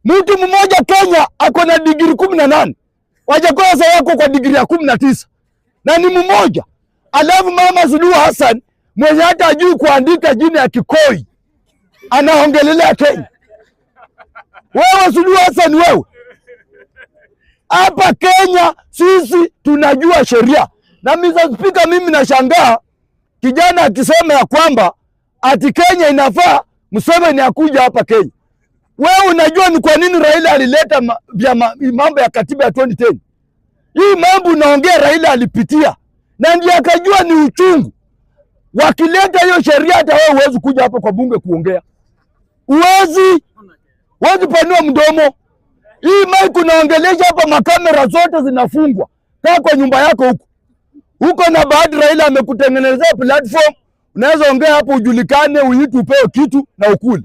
Mtu mmoja Kenya ako na degree 18. Wajakoya sasa wako kwa degree ya 19. Na ni mmoja. Alafu Mama Suluhu Hassan mwenye hata hajui kuandika jina ya Kikoi anaongelelea Kenya. Wewe Suluhu Hassan wewe. Hapa Kenya sisi tunajua sheria. Na Mr. Speaker, mimi nashangaa kijana akisema ya kwamba ati Kenya inafaa Museveni akuja hapa Kenya. Wewe unajua ni kwa nini Raila alileta mambo ya katiba ya 2010? Hii mambo unaongea Raila alipitia. Na ndiye akajua ni uchungu. Wakileta hiyo sheria hata wewe huwezi kuja hapa kwa bunge kuongea. Huwezi panua mdomo. Hii mic unaongelesha hapa makamera zote zinafungwa. Kaa kwa nyumba yako huko. Huko na baadhi Raila amekutengenezea platform. Unaweza ongea hapo ujulikane, uitu upewe kitu na ukule.